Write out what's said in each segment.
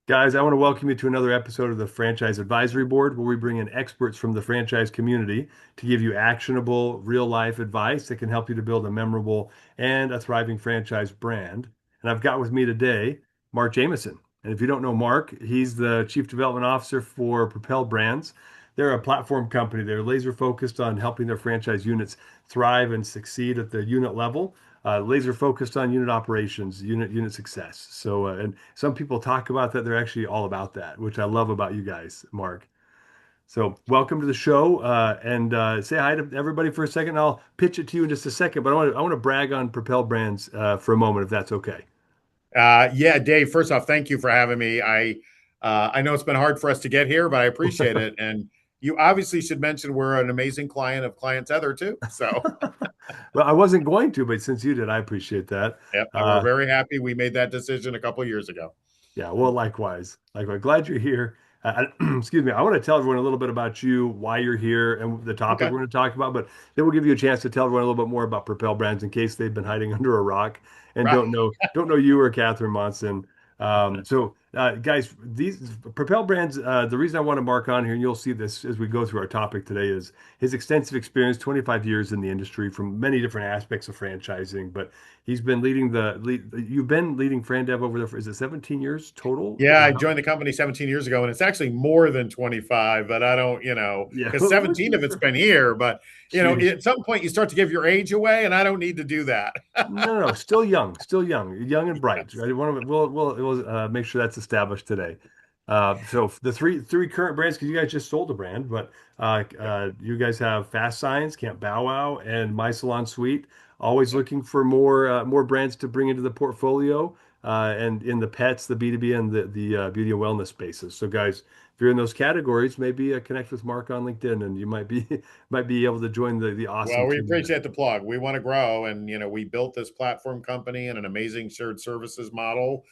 Guys, I want to welcome you to another episode of the Franchise Advisory Board, where we bring in experts from the franchise community to give you actionable, real life advice that can help you to build a memorable and a thriving franchise brand. And I've got with me today Mark Jameson. And if you don't know Mark, he's the Chief Development Officer for Propelled Brands. They're a platform company. They're laser focused on helping their franchise units thrive and succeed at the unit level, laser focused on unit operations, unit success. So, and some people talk about that. They're actually all about that, which I love about you guys, Mark. So, welcome to the show, and say hi to everybody for a second. I'll pitch it to you in just a second, but I want to brag on Propel Brands for a moment, if that's okay. Yeah, Dave, first off, thank you for having me. I know it's been hard for us to get here, but I appreciate it. And you obviously should mention we're an amazing client of ClientTether too. So, Well, I wasn't going to, but since you did, I appreciate that. yep, we're Uh, very happy we made that decision a couple of years ago. Yeah, well, likewise. Likewise. Glad you're here. Excuse me. I want to tell everyone a little bit about you, why you're here, and the topic Okay. we're going to talk about. But then we'll give you a chance to tell everyone a little bit more about Propel Brands in case they've been hiding under a rock and Right. don't know you or Catherine Monson. Guys, these Propel Brands. The reason I want to mark on here, and you'll see this as we go through our topic today, is his extensive experience, 25 years in the industry from many different aspects of franchising. But he's been you've been leading FranDev over there for, is it 17 years total? Yeah, I joined the company 17 years ago, and it's actually more than 25, but I don't, Yeah, because let's 17 of just it's been here, but, sheesh. at some point you start to give your age away, and I don't need to do that. No, still young and bright. Right? One of it, we'll make sure that's established today. So the three current brands, because you guys just sold a brand, but you guys have FASTSIGNS, Camp Bow Wow, and My Salon Suite. Always looking for more brands to bring into the portfolio, and in the pets, the B2B, and the beauty and wellness spaces. So guys, if you're in those categories, maybe connect with Mark on LinkedIn, and you might be might be able to join the awesome Well, we team there. appreciate the plug. We want to grow, and we built this platform company and an amazing shared services model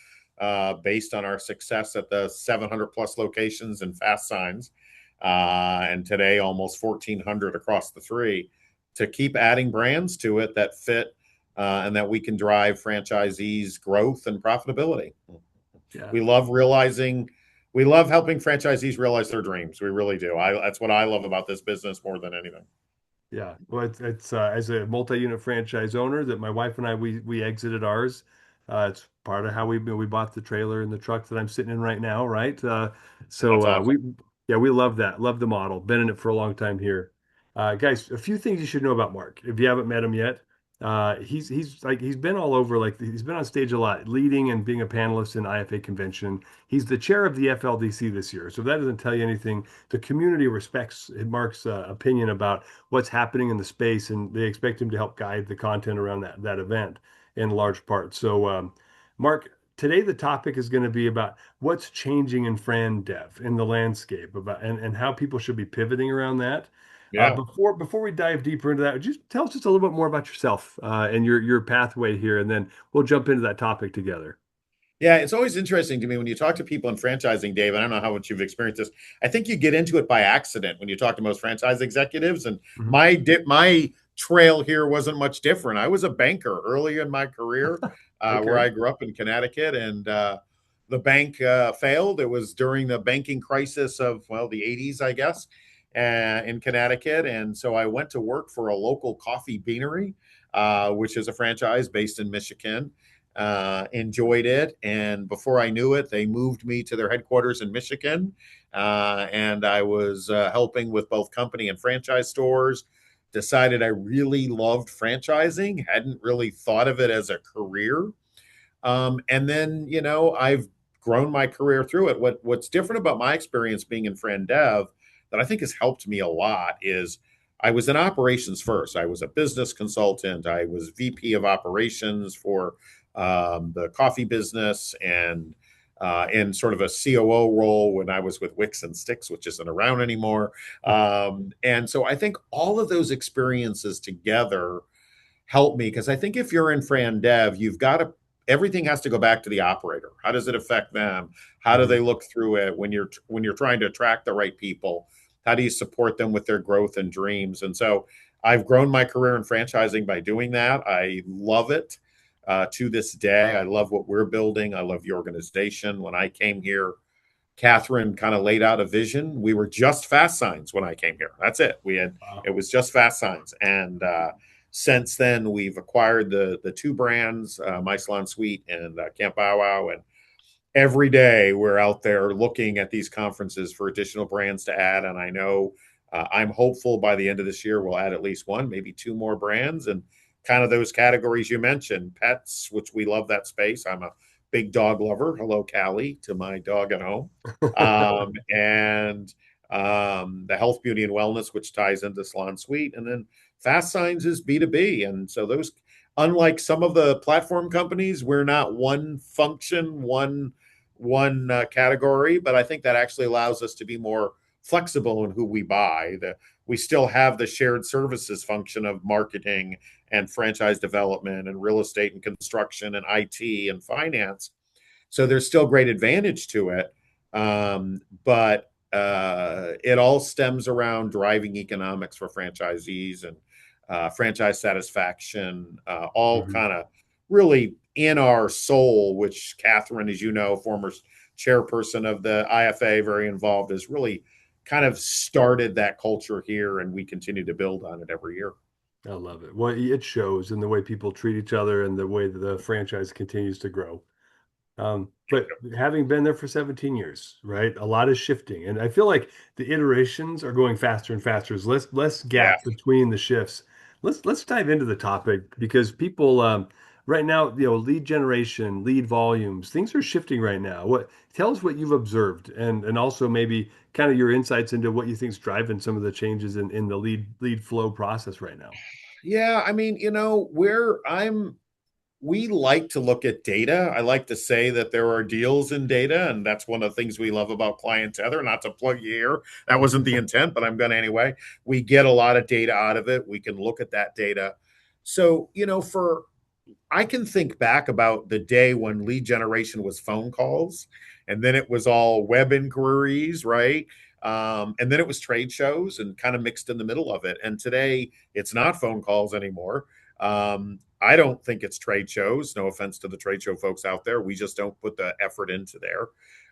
based on our success at the 700 plus locations and fast signs, and today almost 1,400 across the three. To keep adding brands to it that fit and that we can drive franchisees' growth and profitability. Yeah. We love realizing, we love helping franchisees realize their dreams. We really do. That's what I love about this business more than anything. Yeah, well, it's as a multi-unit franchise owner that my wife and I we exited ours. It's part of how we bought the trailer and the truck that I'm sitting in right now, right? That's awesome. We love that, love the model. Been in it for a long time here, guys. A few things you should know about Mark if you haven't met him yet. He's been all over, like he's been on stage a lot, leading and being a panelist in IFA convention. He's the chair of the FLDC this year, so if that doesn't tell you anything. The community respects Mark's opinion about what's happening in the space, and they expect him to help guide the content around that event in large part. So, Mark, today the topic is going to be about what's changing in FranDev in the landscape about and how people should be pivoting around that. Yeah. Before we dive deeper into that, just tell us just a little bit more about yourself and your pathway here, and then we'll jump into that topic together. Yeah, it's always interesting to me when you talk to people in franchising, Dave. I don't know how much you've experienced this. I think you get into it by accident when you talk to most franchise executives. And Mhm. my trail here wasn't much different. I was a banker early in my career, where Okay. I grew up in Connecticut, and the bank failed. It was during the banking crisis of the '80s, I guess, in Connecticut. And so I went to work for a local coffee beanery, which is a franchise based in Michigan. Enjoyed it. And before I knew it, they moved me to their headquarters in Michigan. And I was helping with both company and franchise stores. Decided I really loved franchising, hadn't really thought of it as a career. And then, I've grown my career through it. What's different about my experience being in FranDev that I think has helped me a lot is I was in operations first. I was a business consultant. I was VP of operations for the coffee business, and in sort of a COO role when I was with Wicks and Sticks, which isn't around anymore. And so I think all of those experiences together help me, because I think if you're in FranDev, you've got to everything has to go back to the operator. How does it affect them? How do Mhm. they look through it when you're trying to attract the right people? How do you support them with their growth and dreams? And so I've grown my career in franchising by doing that. I love it to this day. I love what we're building. I love the organization. When I came here Catherine kind of laid out a vision. We were just FASTSIGNS when I came here. That's it. Wow. It was just FASTSIGNS, and since then we've acquired the two brands, My Salon Suite and Camp Bow Wow, and every day we're out there looking at these conferences for additional brands to add. And I know I'm hopeful by the end of this year we'll add at least one, maybe two more brands, and kind of those categories you mentioned, pets, which we love that space. I'm a big dog lover. Hello, Callie, to my dog at home. And the health, beauty, and wellness, which ties into Salon Suite. And then FASTSIGNS is B2B. And so those, unlike some of the platform companies, we're not one function, one category, but I think that actually allows us to be more flexible in who we buy. We still have the shared services function of marketing and franchise development and real estate and construction and IT and finance. So there's still great advantage to it. But it all stems around driving economics for franchisees and franchise satisfaction, all Mhm. kind of really in our soul, which Catherine, as you know, former chairperson of the IFA, very involved, has really kind of started that culture here, and we continue to build on it every year. I love it. Well, it shows in the way people treat each other and the way that the franchise continues to grow. But having been there for 17 years, right? A lot is shifting. And I feel like the iterations are going faster and faster. There's less Yeah. gap between the shifts. Let's dive into the topic because people right now, lead generation, lead volumes, things are shifting right now. What tell us what you've observed and also maybe kind of your insights into what you think is driving some of the changes in the lead flow process right now. Yeah, I mean, where we like to look at data. I like to say that there are deals in data, and that's one of the things we love about ClientTether. Not to plug you here, that wasn't the intent, but I'm going to anyway. We get a lot of data out of it. We can look at that data. So, for I can think back about the day when lead generation was phone calls, and then it was all web inquiries, right? And then it was trade shows and kind of mixed in the middle of it. And today it's not phone calls anymore. I don't think it's trade shows. No offense to the trade show folks out there. We just don't put the effort into there.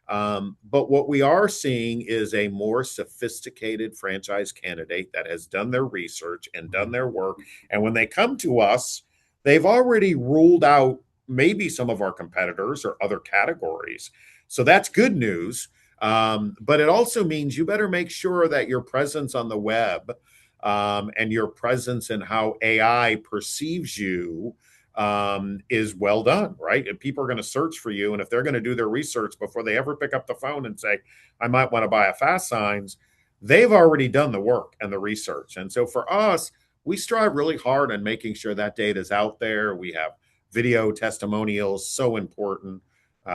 But what we are seeing is a more sophisticated franchise candidate that has done their research and done their work. And when they come to us, they've already ruled out maybe some of our competitors or other categories. So that's good news. But it also means you better make sure that your presence on the web and your presence in how AI perceives you is well done, right? And people are going to search for you. And if they're going to do their research before they ever pick up the phone and say, I might want to buy a FASTSIGNS, they've already done the work and the research. And so for us, we strive really hard on making sure that data is out there. We have video testimonials, so important.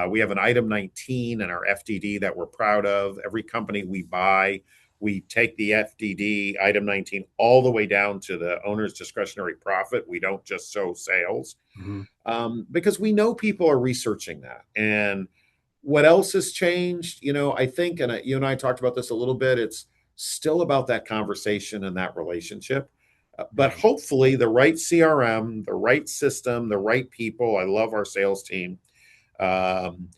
We have an item 19 in our FDD that we're proud of. Every company we buy, we take the FDD item 19 all the way down to the owner's discretionary profit. We don't just show sales Mhm. because we know people are researching that. And what else has changed? I think, and you and I talked about this a little bit, it's still about that conversation and that relationship. But Yeah. hopefully, the right CRM, the right system, the right people. I love our sales team. Um,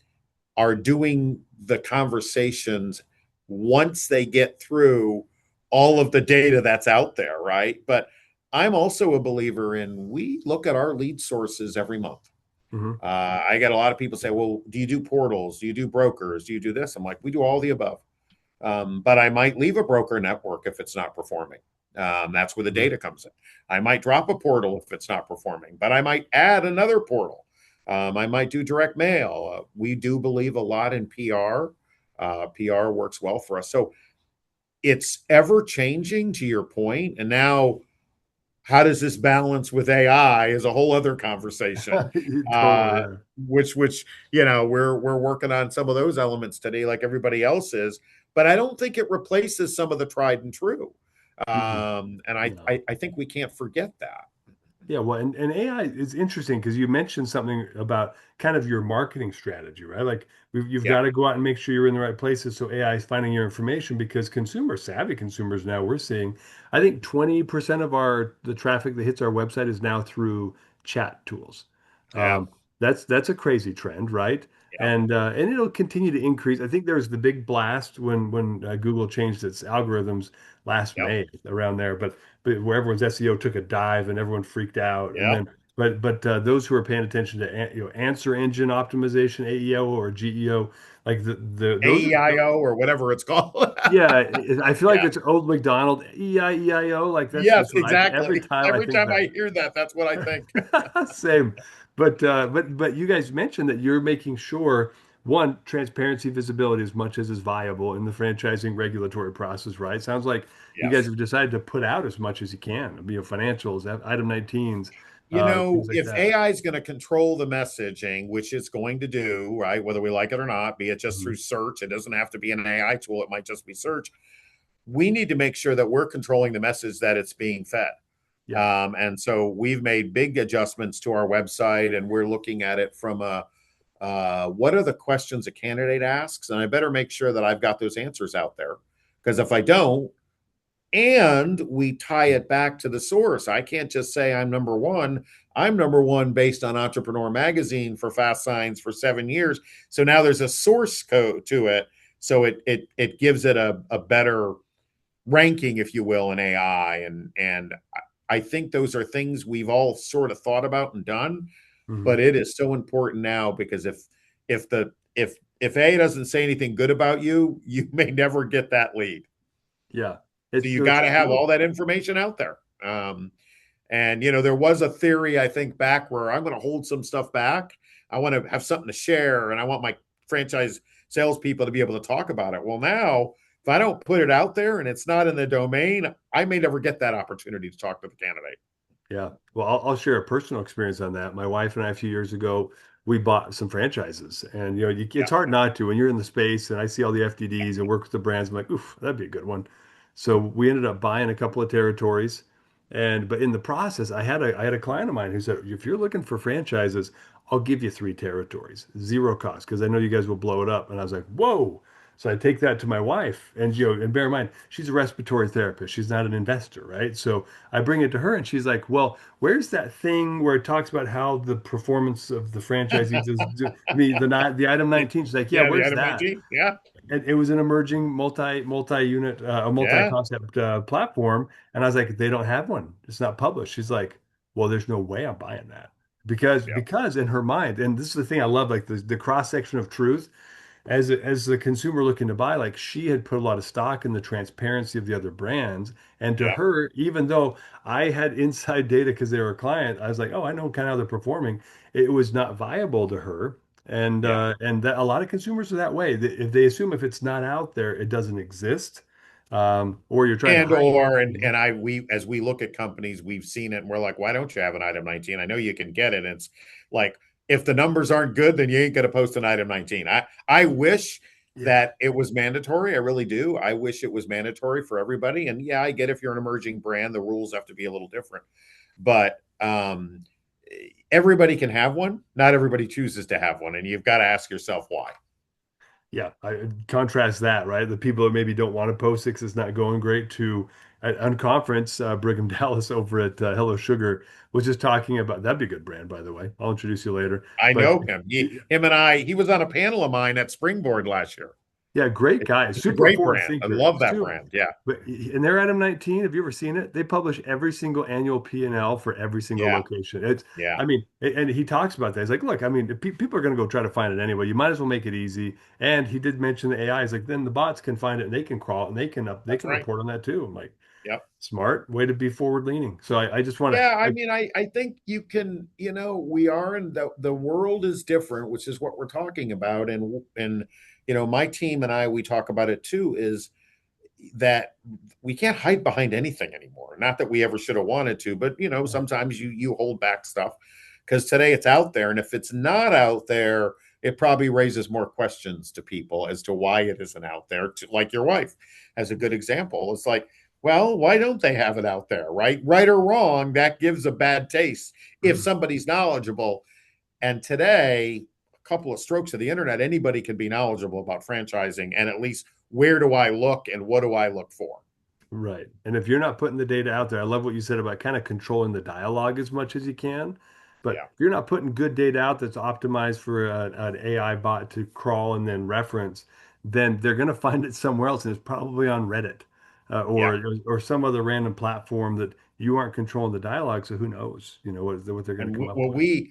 are doing the conversations once they get through all of the data that's out there, right? But I'm also a believer in we look at our lead sources every month. Hmm. I get a lot of people say, well, do you do portals? Do you do brokers? Do you do this? I'm like, we do all the above. But I might leave a broker network if it's not performing. That's where the Hmm. data comes in. I might drop a portal if it's not performing, but I might add another portal. I might do direct mail. We do believe a lot in PR. PR works well for us. So it's ever changing to your point. And now, how does this balance with AI is a whole other conversation. Totally. Uh, Yeah. which we're working on some of those elements today, like everybody else is. But I don't think it replaces some of the tried and true. Mm-mm. And I, No. I I think we can't forget that. Yeah, well, and AI is interesting because you mentioned something about kind of your marketing strategy, right? Like you've Yeah, got to go out and make sure you're in the right places so AI is finding your information because savvy consumers now we're seeing, I think 20% of the traffic that hits our website is now through chat tools. yeah, Um, that's a crazy trend, right? Yep. And it'll continue to increase. I think there was the big blast when Google changed its algorithms last Yep. May around there, but where everyone's SEO took a dive and everyone freaked out, and Yep. then but those who are paying attention to answer engine optimization, AEO or GEO, like those are AEIO or whatever it's called. yeah, I feel like Yeah. it's old McDonald, EIEIO. Like that's Yes, just what every exactly. time I Every think time back. I hear that, that's what I think. Same. But you guys mentioned that you're making sure one, transparency, visibility as much as is viable in the franchising regulatory process, right? Sounds like you guys Yes. have decided to put out as much as you can, financials, item 19s, things like If that. AI is going to control the messaging, which it's going to do, right, whether we like it or not, be it just Mhm. through search, it doesn't have to be an AI tool, it might just be search. We need to make sure that we're controlling the message that it's being fed. Yeah. And so we've made big adjustments to our website, and we're looking at it from a what are the questions a candidate asks, and I better make sure that I've got those answers out there. Because if I don't, and we tie it back to the source, I can't just say I'm number one. I'm number one based on Entrepreneur Magazine for FASTSIGNS for 7 years. So now there's a source code to it. So it gives it a better ranking, if you will, in AI. And I think those are things we've all sort of thought about and done, Mhm. but it is so important now because if A doesn't say anything good about you, you may never get that lead. Yeah. So you It's got to have true. all that information out there. And there was a theory I think back where I'm going to hold some stuff back. I want to have something to share, and I want my franchise salespeople to be able to talk about it. Well, now if I don't put it out there and it's not in the domain, I may never get that opportunity to talk to the candidate. Yeah. Well, I'll share a personal experience on that. My wife and I, a few years ago, we bought some franchises, and it's Yeah, hard not to when you're in the space. And I see all the FDDs and work with the brands. I'm like, oof, that'd be a good one. So we ended up buying a couple of territories, but in the process, I had a client of mine who said, if you're looking for franchises, I'll give you 3 territories, zero cost, because I know you guys will blow it up. And I was like, whoa. So I take that to my wife, and and bear in mind, she's a respiratory therapist. She's not an investor, right? So I bring it to her and she's like, well, where's that thing where it talks about how the performance of the franchisees is the item 19? She's like, yeah, yeah, the where's item that? 19. Yeah, And it was an emerging multi-unit, a yeah, multi-concept platform. And I was like, they don't have one. It's not published. She's like, well, there's no way I'm buying that. yeah, Because in her mind, and this is the thing I love, like the cross section of truth as the consumer looking to buy, like she had put a lot of stock in the transparency of the other brands. And to yeah, her, even though I had inside data because they were a client, I was like, oh, I know kind of how they're performing. It was not viable to her. yeah. And that a lot of consumers are that way. If they assume if it's not out there, it doesn't exist, or you're trying to And hide it. or and I we as we look at companies, we've seen it and we're like, why don't you have an item 19? I know you can get it. And it's like if the numbers aren't good, then you ain't gonna post an item 19. I wish Yeah. that it was mandatory. I really do. I wish it was mandatory for everybody. And yeah, I get if you're an emerging brand, the rules have to be a little different. But everybody can have one. Not everybody chooses to have one. And you've got to ask yourself why. Yeah, I contrast that, right? The people that maybe don't want to post it 'cause it's not going great to at Unconference, Brigham Dallas over at Hello Sugar was just talking about that'd be a good brand, by the way. I'll introduce you later. I But know him. Him and I, he was on a panel of mine at Springboard last year. yeah, great guy, It's a super great forward brand. I thinker. love that brand. Yeah. And they're Adam 19. Have you ever seen it? They publish every single annual P&L for every single Yeah. location. Yeah. I mean, and he talks about that. He's like, look, I mean, people are going to go try to find it anyway. You might as well make it easy. And he did mention the AI. He's like, then the bots can find it and they can crawl and they That's can right. report on that too. I'm like, Yep. smart way to be forward leaning. So I just want Yeah. I to, mean, I think you can, we are in the world is different, which is what we're talking about. And my team and I, we talk about it too, is that we can't hide behind anything anymore. Not that we ever should have wanted to, but sometimes you hold back stuff because today it's out there, and if it's not out there, it probably raises more questions to people as to why it isn't out there. Like your wife as a good example. It's like, well, why don't they have it out there? Right or wrong, that gives a bad taste if somebody's knowledgeable. And today, a couple of strokes of the internet, anybody can be knowledgeable about franchising and at least where do I look and what do I look for? right. And if you're not putting the data out there, I love what you said about kind of controlling the dialogue as much as you can. But Yeah. if you're not putting good data out that's optimized for an AI bot to crawl and then reference, then they're going to find it somewhere else, and it's probably on Reddit, Yeah. or some other random platform that you aren't controlling the dialogue. So who knows, what they're going to And come up what with.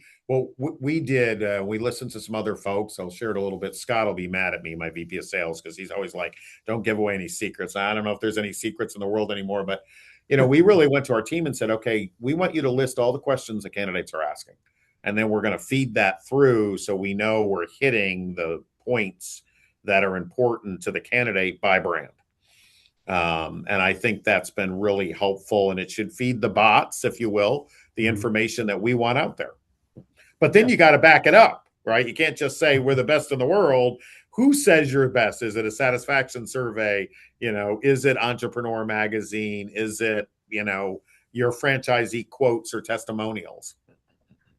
we did, we listened to some other folks. I'll share it a little bit. Scott will be mad at me, my VP of sales, because he's always like, "Don't give away any secrets." I don't know if there's any secrets in the world anymore, but we really went to our team and said, "Okay, we want you to list all the questions the candidates are asking, and then we're going to feed that through so we know we're hitting the points that are important to the candidate by brand." And I think that's been really helpful, and it should feed the bots, if you will, the Mhm. information that we want out there. But then Yeah. you got to back it up, right? You can't just say we're the best in the world. Who says you're best? Is it a satisfaction survey? Is it Entrepreneur Magazine? Is it, your franchisee quotes or testimonials?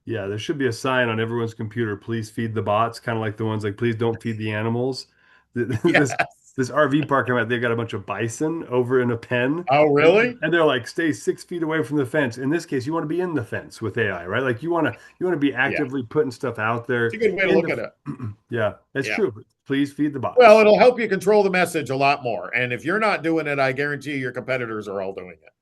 Yeah, there should be a sign on everyone's computer, please feed the bots, kind of like the ones like, please don't feed the animals. This Yes. this RV park I'm at, they've got a bunch of bison over in a pen, Oh, and, really? and they're like, stay 6 feet away from the fence. In this case, you want to be in the fence with AI, right? Like you want to be Yeah. actively putting stuff out It's there a good way to in look the, at it. yeah, that's Yeah. true. Please feed the Well, bots. it'll help you control the message a lot more. And if you're not doing it, I guarantee you your competitors are all doing it.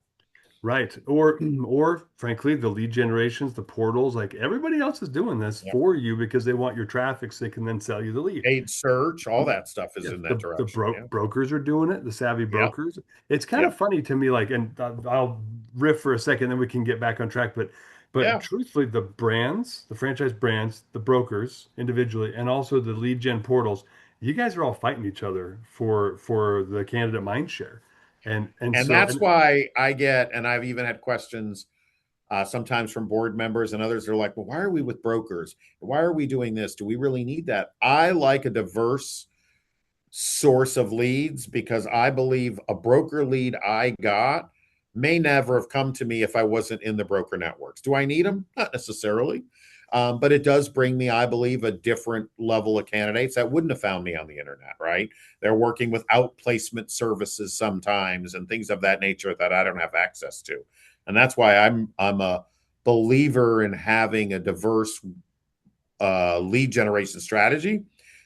Right. Or frankly, the lead generations, the portals, like everybody else is doing this Yeah. for you because they want your traffic so they can then sell you the lead. Paid search, all that stuff is Yes, in that the direction. Yeah. brokers are doing it, the savvy Yeah. brokers. It's kind Yeah. of funny to me, like, and I'll riff for a second, then we can get back on track. But Yeah. truthfully, the brands, the franchise brands, the brokers individually, and also the lead gen portals, you guys are all fighting each other for the candidate mind share. And And so that's and why and I've even had questions sometimes from board members and others. Are like, well, why are we with brokers? Why are we doing this? Do we really need that? I like a diverse source of leads because I believe a broker lead I got may never have come to me if I wasn't in the broker networks. Do I need them? Not necessarily. But it does bring me, I believe, a different level of candidates that wouldn't have found me on the internet, right? They're working with outplacement services sometimes and things of that nature that I don't have access to. And that's why I'm a believer in having a diverse lead generation strategy,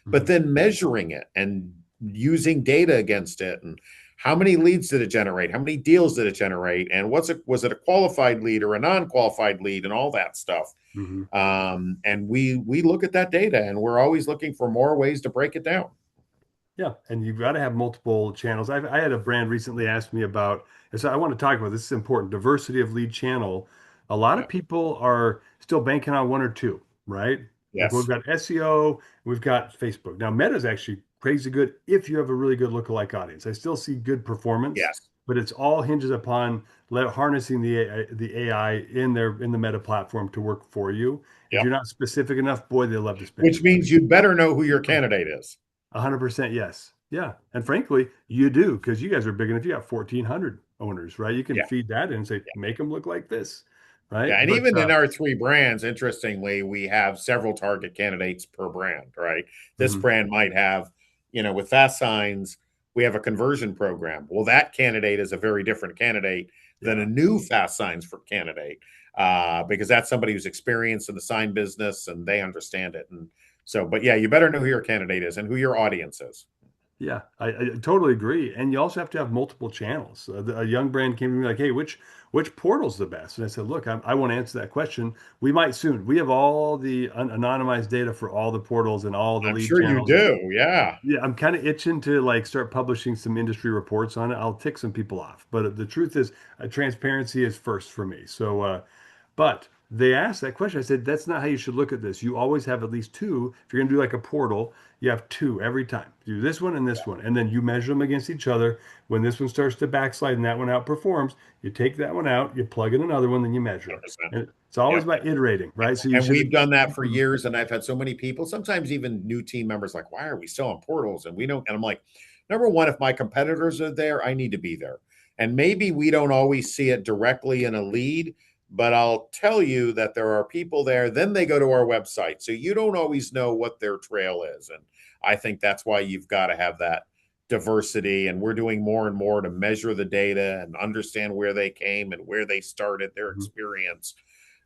but Mhm. then measuring it and using data against it. And how many leads did it generate? How many deals did it generate? And was it a qualified lead or a non-qualified lead and all that stuff? Mhm. And we look at that data and we're always looking for more ways to break it down. Yeah, and you've got to have multiple channels. I had a brand recently ask me about, and so I want to talk about this is important, diversity of lead channel. A lot Yeah. of people are still banking on one or two, right? Like we've Yes. got SEO, we've got Facebook. Now, Meta is actually crazy good if you have a really good lookalike audience. I still see good performance, Yes. but it's all hinges upon harnessing the AI in the Meta platform to work for you. If you're Yep. not specific enough, boy, they love to spam Which you. means you better know who your candidate is. 100% yes. Yeah. And frankly, you do because you guys are big enough. You got 1,400 owners, right? You can Yeah. feed that in and say, make them look like this, Yeah, right? and But even in our three brands, interestingly, we have several target candidates per brand, right? This mhm, brand might have, with Fast Signs, we have a conversion program. Well, that candidate is a very different candidate than a yeah. new Fast Signs for candidate, because that's somebody who's experienced in the sign business and they understand it. And so, but yeah, you better know who your candidate is and who your audience is. Yeah, I totally agree. And you also have to have multiple channels. A young brand came to me like, "Hey, which portal's the best?" And I said, "Look, I want to answer that question. We might soon. We have all the anonymized data for all the portals and all the I'm lead sure you channels. do. Yeah. Yeah, I'm kind of itching to like start publishing some industry reports on it. I'll tick some people off, but the truth is, transparency is first for me. But they asked that question. I said, that's not how you should look at this. You always have at least two. If you're going to do like a portal, you have two every time. Do this one and this one, and then you measure them against each other. When this one starts to backslide and that one outperforms, you take that one out, you plug in another one, then you measure them. 100%. And it's always Yep. about iterating, right? So you And we've should. done that for years. And I've had so many people, sometimes even new team members, like, why are we still on portals? And we don't. And I'm like, number one, if my competitors are there, I need to be there. And maybe we don't always see it directly in a lead, but I'll tell you that there are people there. Then they go to our website. So you don't always know what their trail is. And I think that's why you've got to have that diversity. And we're doing more and more to measure the data and understand where they came and where they started their Mhm. experience.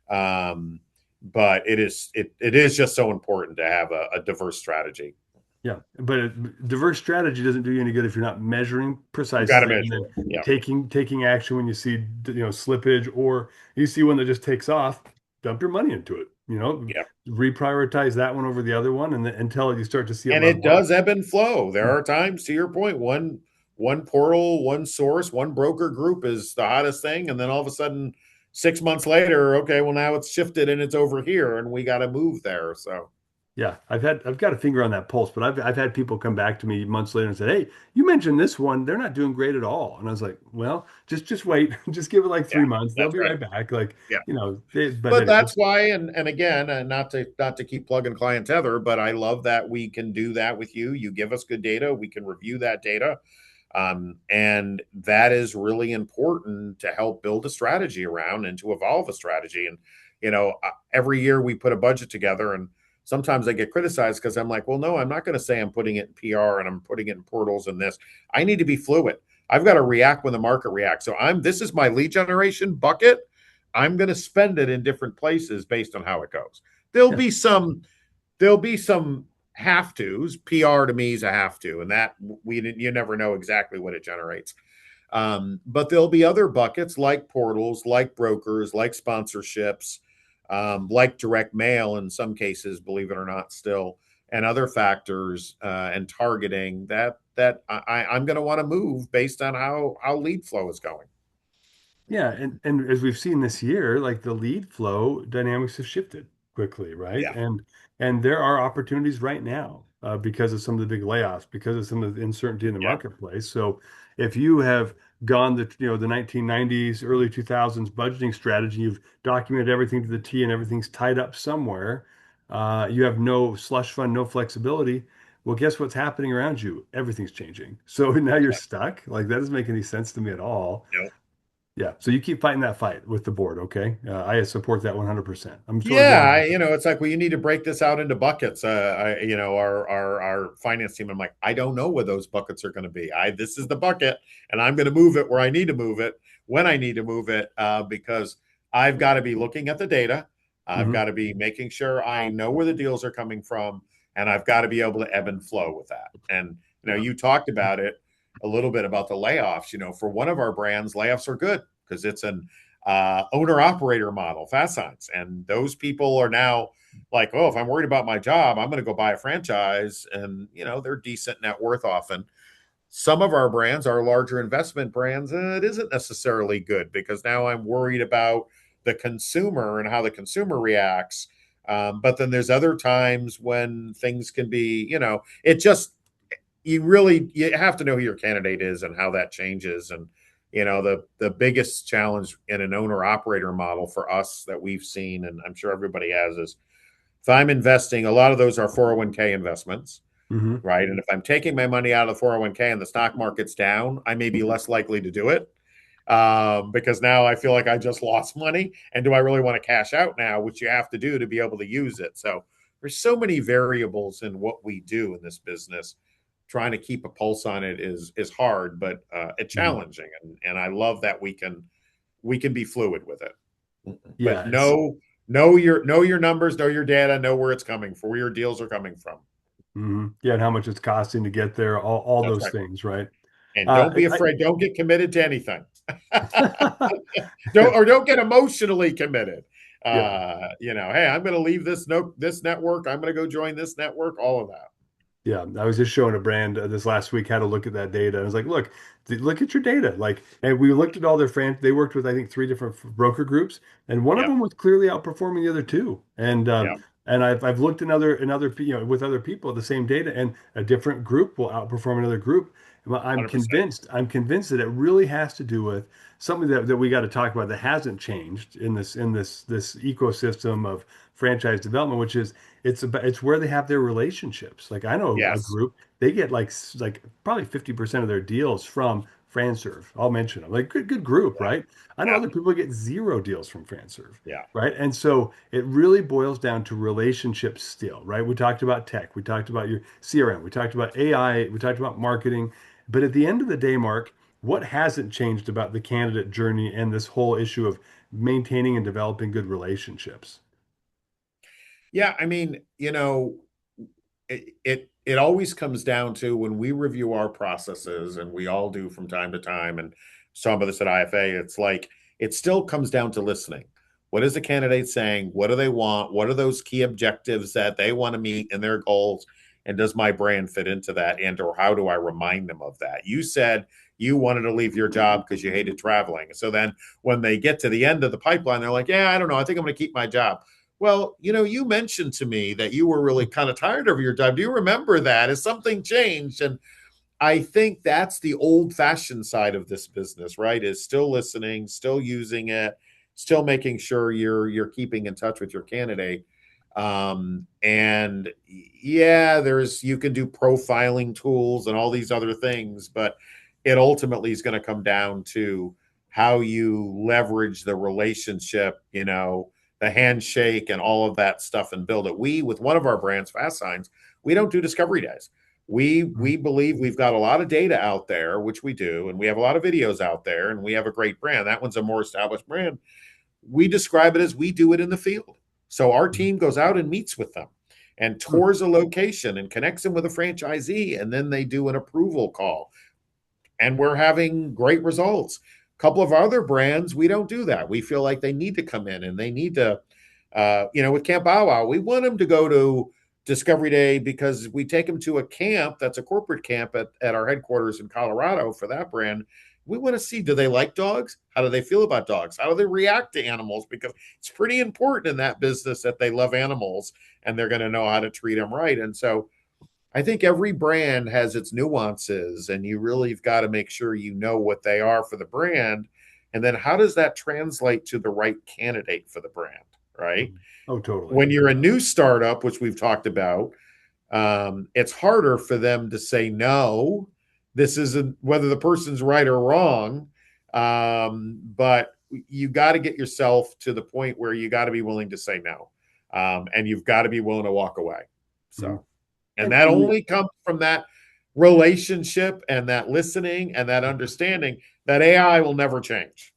Um, but it is just so important to have a diverse strategy. Yeah, but diverse strategy doesn't do you any good if you're not measuring You got to precisely and measure then it. Yeah, taking action when you see slippage or you see one that just takes off. Dump your money into it. yeah. Reprioritize that one over the other one, and then, until you start to see it And level it off. does ebb and flow. There are times, to your point, one portal, one source, one broker group is the hottest thing, and then all of a sudden, 6 months later, okay, well now it's shifted and it's over here, and we got to move there. So Yeah, I've got a finger on that pulse, but I've had people come back to me months later and say, "Hey, you mentioned this one, they're not doing great at all." And I was like, "Well, just wait, just give it like yeah, 3 months, they'll that's be right. right back." Like, Yeah. but But anyway, that's why, and again, not to keep plugging ClientTether, but I love that we can do that with you. You give us good data, we can review that data, and that is really important to help build a strategy around and to evolve a strategy. And every year we put a budget together, and sometimes I get criticized because I'm like, well, no, I'm not going to say I'm putting it in PR and I'm putting it in portals and this. I need to be fluid. I've got to react when the market reacts. So this is my lead generation bucket. I'm going to spend it in different places based on how it goes. There'll yeah, be some there'll be some have tos. PR to me is a have to, and that you never know exactly what it generates. But there'll be other buckets like portals, like brokers, like sponsorships, like direct mail in some cases, believe it or not, still, and other factors and targeting I'm going to want to move based on how lead flow is going. yeah, and as we've seen this year, like the lead flow dynamics have shifted quickly, right? Yeah, And there are opportunities right now because of some of the big layoffs, because of some of the uncertainty in the yeah, marketplace. So if you have gone the 1990s, early 2000s budgeting strategy, you've documented everything to the T and everything's tied up somewhere. You have no slush fund, no flexibility. Well, guess what's happening around you? Everything's changing. So now you're yeah. stuck. Like that doesn't make any sense to me at all. No. Yeah. So you keep fighting that fight with the board, okay? I support that 100%. I'm sort of Yeah, going, it's like, well, you need to break this out into buckets. Our finance team. I'm like, I don't know where those buckets are going to be. This is the bucket, and I'm going to move it where I need to move it when I need to move it, because I've got to be looking at the data. I've hmm got to be making sure I know where the deals are coming from, and I've got to be able to ebb and flow with that. And yeah. you talked about it a little bit about the layoffs. For one of our brands, layoffs are good because it's an owner operator model, FASTSIGNS. And those people are now like, oh, if I'm worried about my job, I'm going to go buy a franchise. And, they're decent net worth often. Some of our brands, our larger investment brands, it isn't necessarily good because now I'm worried about the consumer and how the consumer reacts. But then there's other times when things can be, it just you have to know who your candidate is and how that changes. And the biggest challenge in an owner operator model for us that we've seen, and I'm sure everybody has, is if I'm investing, a lot of those are 401k investments, hmm right? And if I'm taking my money out of the 401k and the stock market's down, I may be less likely to do it, because now I feel like I just lost money. And do I really want to cash out now, which you have to do to be able to use it? So there's so many variables in what we do in this business. Trying to keep a pulse on it is hard, but it's hmm challenging. And I love that we can be fluid with it. But Yeah. It's know your numbers, know your data, know where it's coming from, where your deals are coming from. yeah, and how much it's costing to get there, all That's those right. things, right? And don't Uh, be I, afraid. Don't get committed to anything. yeah, Don't get emotionally committed. yeah. Hey, I'm going to leave this network. I'm going to go join this network. All of that. Yeah, I was just showing a brand this last week how to look at that data. I was like, look, look at your data. Like, and we looked at all their they worked with I think three different broker groups, and one of Yeah, them was clearly outperforming the other two. yeah, And I've looked in other with other people at the same data, and a different group will outperform another group. Well, 100%. I'm convinced that it really has to do with something that we got to talk about that hasn't changed in this ecosystem of franchise development, which is it's where they have their relationships. Like I know a Yes. group, they get like probably 50% of their deals from FranServe. I'll mention them. Like good group, Yeah. right? I know Yeah. other people get zero deals from FranServe, Yeah. right? And so it really boils down to relationships still, right? We talked about tech, we talked about your CRM, we talked about AI, we talked about marketing. But at the end of the day, Mark, what hasn't changed about the candidate journey and this whole issue of maintaining and developing good relationships? Yeah, I mean, it always comes down to when we review our processes, and we all do from time to time, and some of this at IFA, it's like it still comes down to listening. What is the candidate saying? What do they want? What are those key objectives that they want to meet in their goals? And does my brand fit into that? And or how do I remind them of that? You said you wanted to leave your job because you hated traveling. So then when they get to the end of the pipeline, they're like, yeah, I don't know. I think I'm going to keep my job. Well, you mentioned to me that you were really kind of tired of your job. Do you remember that? Has something changed? And I think that's the old fashioned side of this business, right? Is still listening, still using it, still making sure you're keeping in touch with your candidate. And yeah, you can do profiling tools and all these other things, but it ultimately is going to come down to how you leverage the relationship, the handshake and all of that stuff and build it. We, with one of our brands, FASTSIGNS, we don't do discovery days. We believe we've got a lot of data out there, which we do, and we have a lot of videos out there, and we have a great brand. That one's a more established brand. We describe it as we do it in the field. So our team goes out and meets with them and tours a location and connects them with a franchisee, and then they do an approval call. And we're having great results. A couple of other brands, we don't do that. We feel like they need to come in and they need to, with Camp Bow Wow, we want them to go to Discovery Day because we take them to a camp that's a corporate camp at our headquarters in Colorado for that brand. We want to see, do they like dogs? How do they feel about dogs? How do they react to animals? Because it's pretty important in that business that they love animals and they're going to know how to treat them right. And so I think every brand has its nuances, and you really have got to make sure you know what they are for the brand. And then how does that translate to the right candidate for the brand, right? Oh, totally. When you're a new startup, which we've talked about, it's harder for them to say no. This isn't whether the person's right or wrong, but you got to get yourself to the point where you got to be willing to say no, and you've got to be willing to walk away. Mhm. So, and that only comes from that relationship and that listening and that understanding that AI will never change.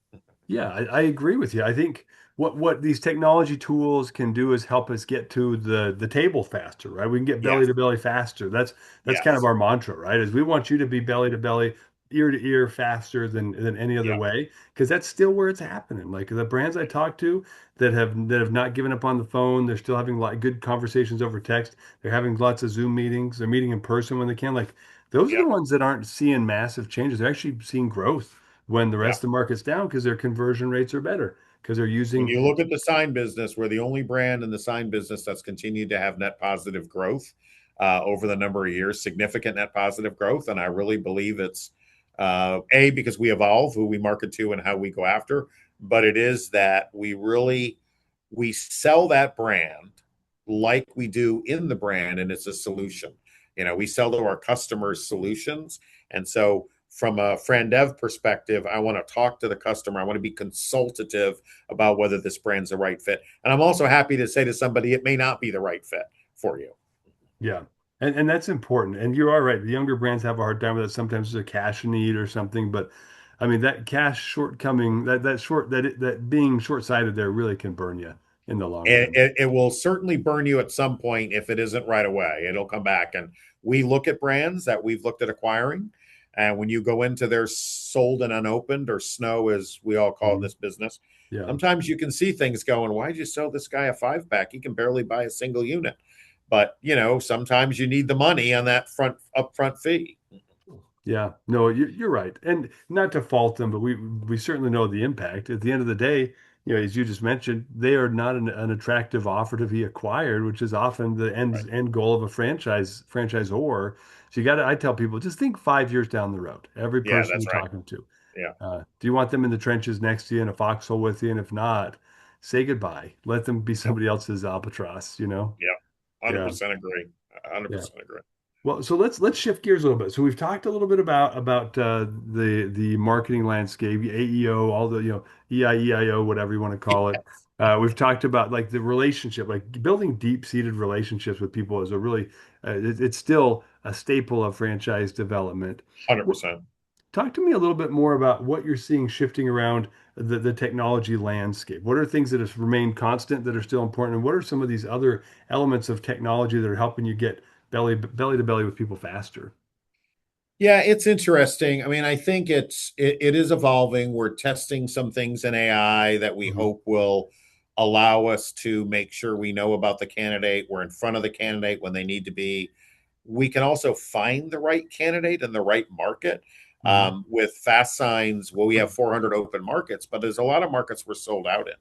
Yeah, I agree with you. I think what these technology tools can do is help us get to the table faster, right? We can get belly Yes, to belly faster. That's kind of yes, our mantra, right? Is we want you to be belly to belly, ear to ear faster than any other yeah, way, because that's still where it's happening. Like the brands I talk to that have not given up on the phone, they're still having like good conversations over text. They're having lots of Zoom meetings. They're meeting in person when they can. Like those are yeah, the ones that aren't seeing massive changes. They're actually seeing growth when the yeah. rest of the market's down because their conversion rates are better because they're When using. you look at the sign business, we're the only brand in the sign business that's continued to have net positive growth over the number of years, significant net positive growth. And I really believe it's because we evolve who we market to and how we go after, but it is that we sell that brand like we do in the brand, and it's a solution. We sell to our customers solutions, and so from a FranDev perspective, I want to talk to the customer. I want to be consultative about whether this brand's the right fit. And I'm also happy to say to somebody, it may not be the right fit for you. Yeah. And that's important. And you are right. The younger brands have a hard time with that. Sometimes there's a cash need or something, but I mean that cash shortcoming, that being short-sighted there really can burn you in the long It, run. it, it will certainly burn you at some point if it isn't right away. It'll come back. And we look at brands that we've looked at acquiring. And when you go into their sold and unopened, or snow, as we all call it in Mhm. this business, Yeah. sometimes you can see things going, why'd you sell this guy a 5-pack? He can barely buy a single unit. But, sometimes you need the money on that upfront fee. Yeah, no, you're right, and not to fault them, but we certainly know the impact. At the end of the day, as you just mentioned, they are not an attractive offer to be acquired, which is often the Right. end goal of a franchisor. So you got to, I tell people, just think 5 years down the road. Every Yeah, person that's you're right. talking to, Yeah. do you want them in the trenches next to you in a foxhole with you? And if not, say goodbye. Let them be Yep. somebody else's albatross. Yeah. Yeah, 100% agree. yeah. 100% agree. Well, so let's shift gears a little bit. So we've talked a little bit about the marketing landscape, AEO, all the EIEIO, whatever you want to call it. We've talked about like the relationship, like building deep-seated relationships with people is a really it's still a staple of franchise development. What 100%. Talk to me a little bit more about what you're seeing shifting around the technology landscape. What are things that have remained constant that are still important, and what are some of these other elements of technology that are helping you get belly to belly with people faster? Yeah, it's interesting. I mean, I think it is evolving. We're testing some things in AI that we Hmm. hope will allow us to make sure we know about the candidate. We're in front of the candidate when they need to be. We can also find the right candidate in the right market. Hmm. With fast signs, well, we have 400 open markets, but there's a lot of markets we're sold out in.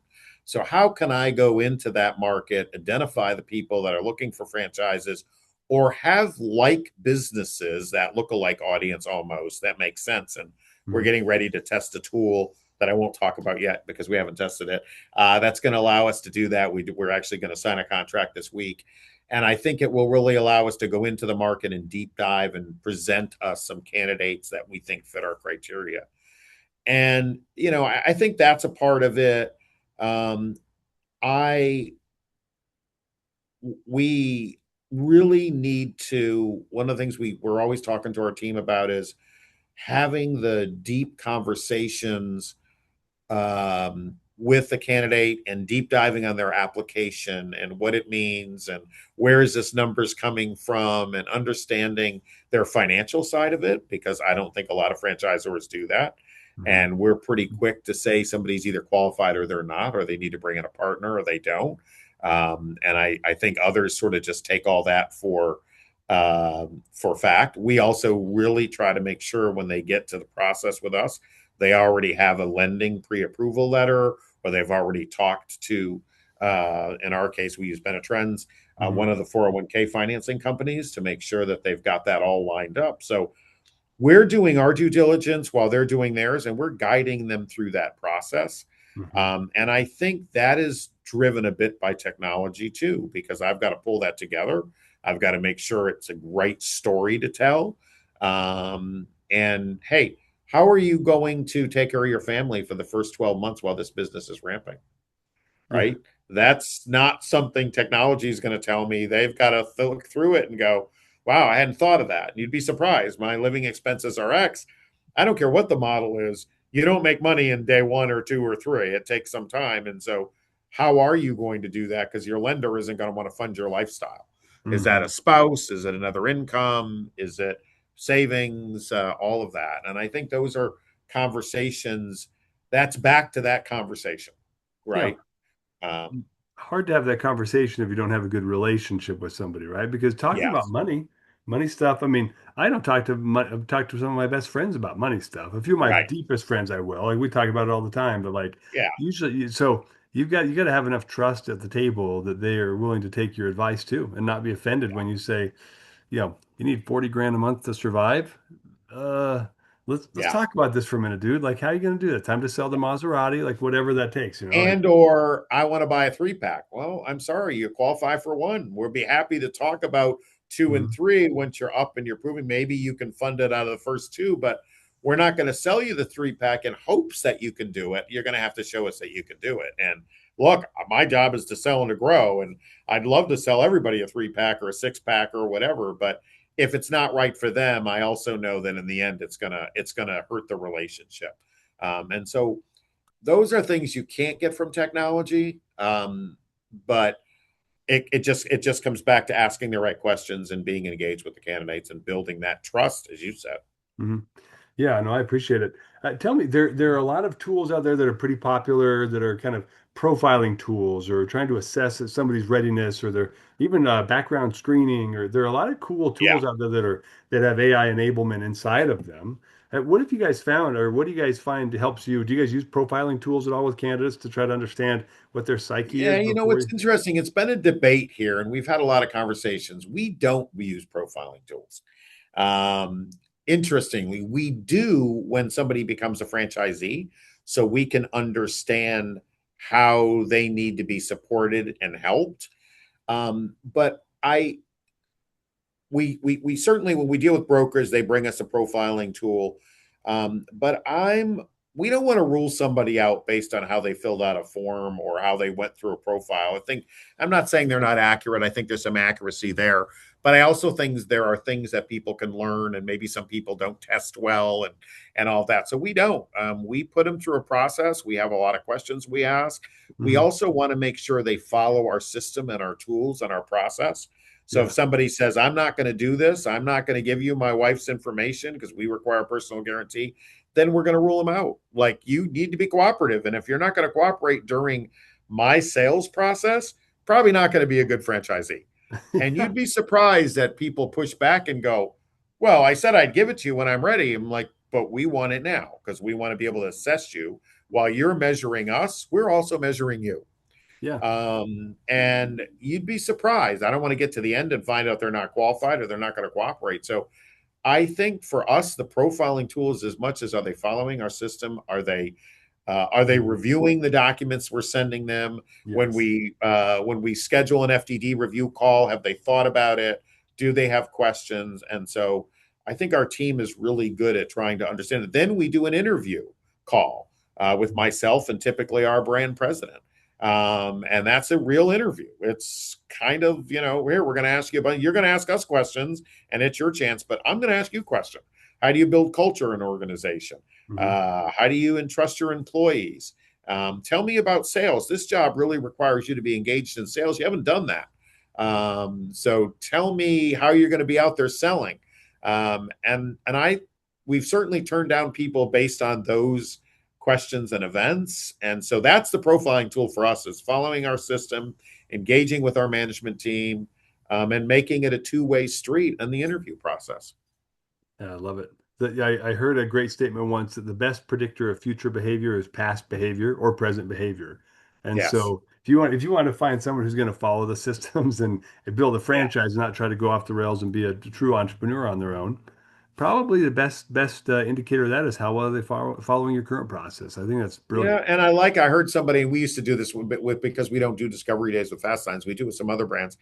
So, how can I go into that market, identify the people that are looking for franchises or have like businesses, that look-alike audience almost, that makes sense? And we're Hmm. getting ready to test a tool that I won't talk about yet because we haven't tested it. That's going to allow us to do that. We're actually going to sign a contract this week. And I think it will really allow us to go into the market and deep dive and present us some candidates that we think fit our criteria. And, I think that's a part of it. Um, I we really need to, one of the things we're always talking to our team about is having the deep conversations with the candidate and deep diving on their application and what it means and where is this numbers coming from and understanding their financial side of it, because I don't think a lot of franchisors do that. Hmm. And we're pretty quick to say somebody's either qualified or they're not, or they need to bring in a partner or they don't. And I think others sort of just take all that for fact. We also really try to make sure when they get to the process with us, they already have a lending pre-approval letter, or they've already talked to, in our case, we use Benetrends, Hmm. one of the 401k financing companies, to make sure that they've got that all lined up. So we're doing our due diligence while they're doing theirs, and we're guiding them through that process. Hmm. And I think that is driven a bit by technology too, because I've got to pull that together. I've got to make sure it's a right story to tell. And hey, how are you going to take care of your family for the first 12 months while this business is ramping? Yeah. Right? That's not something technology is going to tell me. They've got to look through it and go, wow, I hadn't thought of that. And you'd be surprised. My living expenses are X. I don't care what the model is. You don't make money in day one or two or three. It takes some time. And so, how are you going to do that? Because your lender isn't going to want to fund your lifestyle. Is that a Hmm. spouse? Is it another income? Is it savings? All of that. And I think those are conversations. That's back to that conversation, Yeah. right? Um, Hard to have that conversation if you don't have a good relationship with somebody, right? Because talking about yes, money stuff. I mean, I don't talk to I've talked to some of my best friends about money stuff. A few of my right. deepest friends, I will. Like we talk about it all the time, but like Yeah, usually, so you got to have enough trust at the table that they are willing to take your advice too, and not be offended when you say, you need 40 grand a month to survive. Uh, let's yeah. talk about this for a minute, dude. Like, how are you going to do that? Time to sell the Maserati, like whatever that takes, like. And or I want to buy a 3-pack. Well, I'm sorry, you qualify for one. We'll be happy to talk about two and Mhm. three once you're up and you're proving maybe you can fund it out of the first two, but we're not going to sell you the 3-pack in hopes that you can do it. You're going to have to show us that you can do it. And look, my job is to sell and to grow. And I'd love to sell everybody a 3-pack or a 6-pack or whatever. But if it's not right for them, I also know that in the end it's gonna hurt the relationship. And so those are things you can't get from technology. But it just comes back to asking the right questions and being engaged with the candidates and building that trust, as you said. Mhm. Yeah, no, I appreciate it. Tell me, there are a lot of tools out there that are pretty popular that are kind of profiling tools or trying to assess somebody's readiness or their even background screening, or there are a lot of cool Yeah. tools out there that have AI enablement inside of them. What have you guys found, or what do you guys find helps you? Do you guys use profiling tools at all with candidates to try to understand what their psyche Yeah, is before it's you? interesting. It's been a debate here, and we've had a lot of conversations. We don't use profiling tools. Um, Interestingly, we do when somebody becomes a franchisee, so we can understand how they need to be supported and helped. But we certainly, when we deal with brokers, they bring us a profiling tool. But I'm we don't want to rule somebody out based on how they filled out a form or how they went through a profile. I'm not saying they're not accurate. I think there's some accuracy there, but I also think there are things that people can learn, and maybe some people don't test well and all that. So we don't. We put them through a process. We have a lot of questions we ask. We Hmm. also want to make sure they follow our system and our tools and our process. So if Yeah. somebody says, I'm not going to do this, I'm not going to give you my wife's information because we require a personal guarantee, then we're going to rule them out. Like, you need to be cooperative. And if you're not going to cooperate during my sales process, probably not going to be a good franchisee. And Yeah. you'd be surprised that people push back and go, well, I said I'd give it to you when I'm ready. I'm like, but we want it now because we want to be able to assess you. While you're measuring us, we're also measuring you. Yeah. And you'd be surprised. I don't want to get to the end and find out they're not qualified or they're not going to cooperate. So I think for us, the profiling tool is as much as, are they following our system? Are they Mhm. reviewing the documents we're sending them? Yes. When we schedule an FDD review call, have they thought about it? Do they have questions? And so I think our team is really good at trying to understand it. Then we do an interview call with Mhm. myself and typically our brand president. And that's a real interview. It's kind of, here, we're going to ask you about, you're going to ask us questions and it's your chance, but I'm going to ask you a question. How do you build culture in an organization? Mhm. How do you entrust your employees? Tell me about sales. This job really requires you to be engaged in sales. You haven't done that. So tell me how you're going to be out there selling. We've certainly turned down people based on those questions and events. And so that's the profiling tool for us, is following our system, engaging with our management team, and making it a two-way street in the interview process. Yeah, I love it. I heard a great statement once that the best predictor of future behavior is past behavior or present behavior. And Yes. so if you want to find someone who's going to follow the systems and build a Yeah. franchise, not try to go off the rails and be a true entrepreneur on their own, probably the best indicator of that is how well they following your current process. I think that's Yeah, brilliant. and I heard somebody, and we used to do this with because we don't do discovery days with FASTSIGNS. We do with some other brands.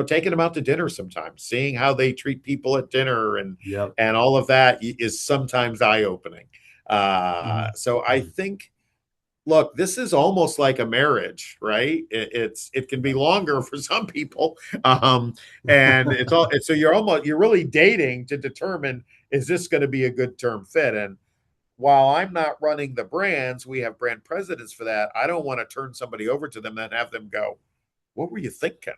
Taking them out to dinner sometimes, seeing how they treat people at dinner, Yep. and all of that is sometimes eye opening. Mhm. So I Mhm. think, look, this is almost like a marriage, right? It can be longer for some people, and so you're really dating to determine, is this going to be a good term fit? And while I'm not running the brands, we have brand presidents for that. I don't want to turn somebody over to them and have them go, what were you thinking?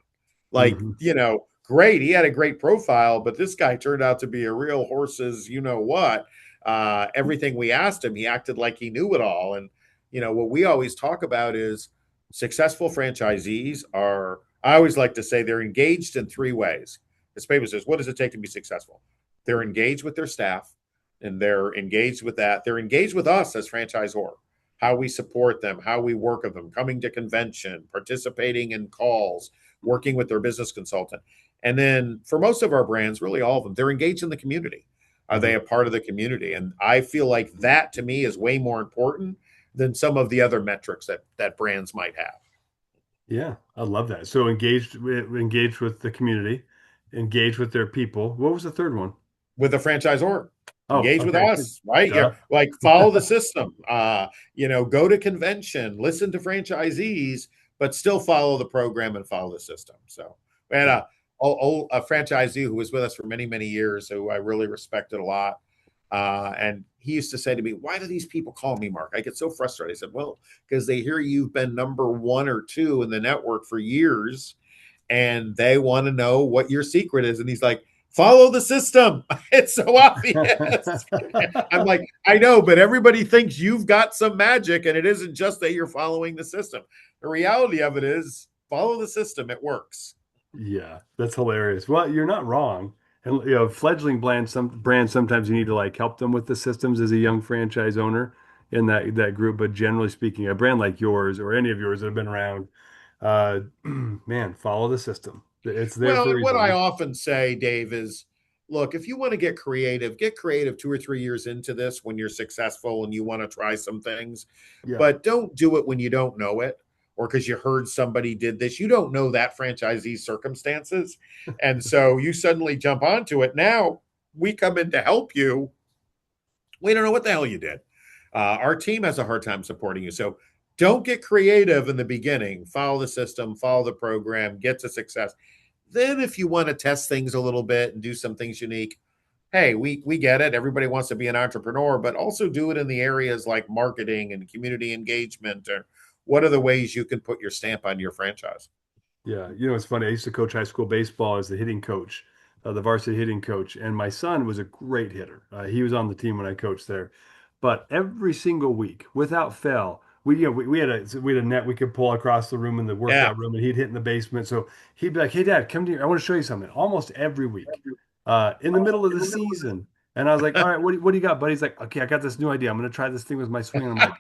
Like, Mhm. great. He had a great profile, but this guy turned out to be a real horse's, what. Everything we asked him, he acted like he knew it all. And, what we always talk about is successful franchisees are, I always like to say, they're engaged in three ways. This paper says, what does it take to be successful? They're engaged with their staff, and they're engaged with that. They're engaged with us as franchisor, how we support them, how we work with them, coming to convention, participating in calls, working with their business consultant. And then for most of our brands, really all of them, they're engaged in the community. Are they Mhm. a part of the community? And I feel like that to me is way more important than some of the other metrics that brands might have. Yeah, I love that. So engaged with the community, engaged with their people. What was the third one? With the franchisor, Oh, engage with okay. us, right? Yeah, Duh. like, follow the system. Go to convention, listen to franchisees, but still follow the program and follow the system. So we had Yeah. a franchisee who was with us for many, many years, who I really respected a lot. And he used to say to me, why do these people call me, Mark? I get so frustrated. I said, well, because they hear you've been number one or two in the network for years, and they want to know what your secret is. And he's like, follow the system. It's so obvious. I'm like, I know, but everybody thinks you've got some magic, and it isn't just that you're following the system. The reality of it is, follow the system. It works. Yeah, that's hilarious. Well, you're not wrong. And fledgling brands sometimes you need to like help them with the systems as a young franchise owner in that group. But generally speaking, a brand like yours or any of yours that have been around, uh, man, follow the system. It's there Well, for a and what I reason. often say, Dave, is, look, if you want to get creative 2 or 3 years into this when you're successful and you want to try some things, Yeah. but don't do it when you don't know it, or because you heard somebody did this. You don't know that franchisee's circumstances. And so you suddenly jump onto it. Now we come in to help you. We don't know what the hell you did. Our team has a hard time supporting you. So don't get creative in the beginning. Follow the system, follow the program, get to success. Then, if you want to test things a little bit and do some things unique, hey, we get it. Everybody wants to be an entrepreneur, but also do it in the areas like marketing and community engagement. Or what are the ways you can put your stamp on your franchise? Yeah, it's funny. I used to coach high school baseball as the hitting coach, the varsity hitting coach, and my son was a great hitter. He was on the team when I coached there, but every single week, without fail, we had a net we could pull across the room in the Yeah, workout room, and he'd hit in the basement. So he'd be like, "Hey, Dad, come here. I want to show you something." Almost every week, in the middle of the season, and I was like, "All right, what do you got, buddy?" He's like, "Okay, I got this new idea. I'm going to try this thing with my swing." And I'm like,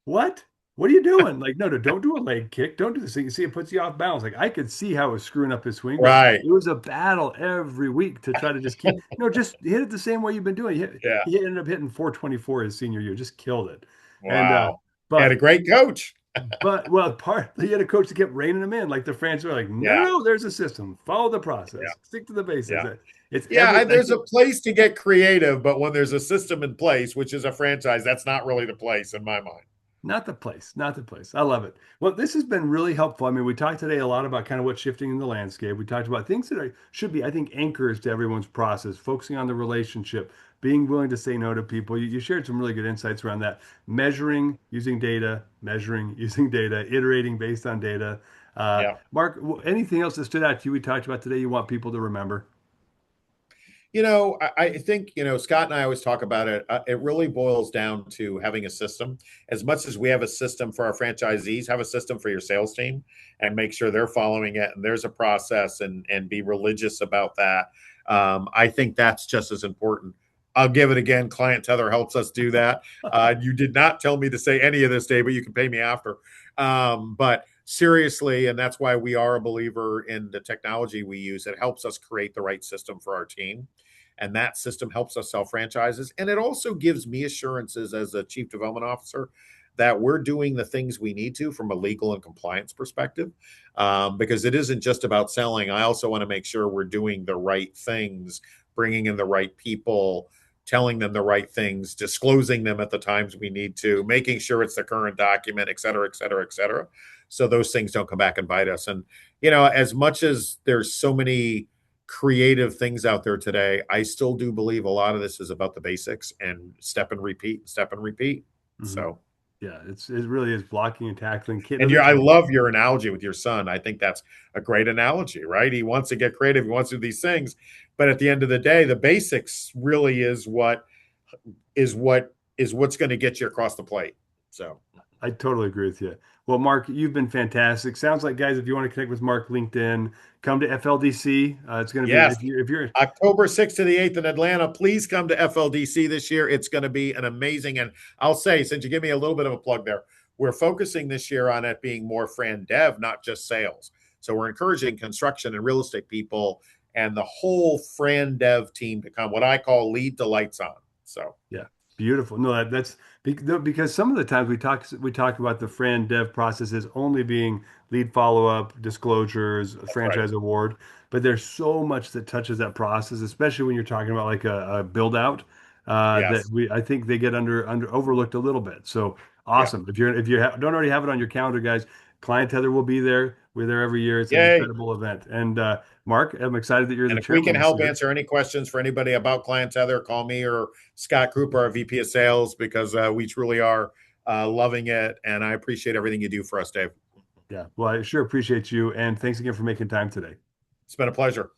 what? What are you doing? Like, no, no, don't do a leg kick. Don't do this thing. You see, it puts you off balance. Like, I could see how it was screwing up his swing, but right. it was a battle every week to try to just keep, just hit it the same way you've been doing. Yeah. He ended up hitting 424 his senior year, just killed it. And, Wow. Had a but, great coach. well, he had a coach that kept reining him in. Like the fans were like, no, no, Yeah. no, there's a system. Follow the Yeah. process. Stick to the basics. Yeah. It's Yeah. I There's a think place to get creative, but when there's a system in place, which is a franchise, that's not really the place in my mind. not the place, not the place. I love it. Well, this has been really helpful. I mean, we talked today a lot about kind of what's shifting in the landscape. We talked about things that should be, I think, anchors to everyone's process, focusing on the relationship, being willing to say no to people. You shared some really good insights around that. Measuring using data, iterating based on data. Yeah. Mark, anything else that stood out to you we talked about today you want people to remember? I think, Scott and I always talk about it. It really boils down to having a system. As much as we have a system for our franchisees, have a system for your sales team and make sure they're following it. And there's a process and be religious about that. I think that's just as important. I'll give it again. ClientTether helps us do that. You did not tell me to say any of this, Dave, but you can pay me after. But seriously, and that's why we are a believer in the technology we use. It helps us create the right system for our team, and that system helps us sell franchises. And it also gives me assurances as a chief development officer that we're doing the things we need to from a legal and compliance perspective, because it isn't just about selling. I also want to make sure we're doing the right things, bringing in the right people, telling them the right things, disclosing them at the times we need to, making sure it's the current document, et cetera, et cetera, et cetera. So those things don't come back and bite us. And, as much as there's so many creative things out there today, I still do believe a lot of this is about the basics and step and repeat, step and repeat. Hmm. So, Yeah, it really is blocking and tackling. Kid, and those are I some love your analogy with your son. I think that's a great analogy, right? He wants to get creative, he wants to do these things, but at the end of the day, the basics really is what's going to get you across the plate. So, I totally agree with you. Well, Mark, you've been fantastic. Sounds like, guys, if you want to connect with Mark, LinkedIn, come to FLDC. It's going to be yes, if you're October 6th to the 8th in Atlanta. Please come to FLDC this year. It's going to be an amazing, and I'll say, since you give me a little bit of a plug there, we're focusing this year on it being more FranDev, not just sales. So we're encouraging construction and real estate people and the whole FranDev team to come, what I call lead the lights on. So yeah, beautiful. No, that's because some of the times we talk about the Fran Dev processes only being lead follow up, disclosures, that's right. franchise award, but there's so much that touches that process, especially when you're talking about like a build out. That Yes. I think they get under overlooked a little bit. So Yeah. awesome. If you don't already have it on your calendar, guys, Client Tether will be there. We're there every year. It's an Yay. incredible event. And Mark, I'm excited that you're the And if we can chairman this help year. answer any questions for anybody about ClientTether, call me or Scott Cooper, our VP of Sales, because we truly are loving it. And I appreciate everything you do for us, Dave. Yeah. Well, I sure appreciate you. And thanks again for making time today. It's been a pleasure.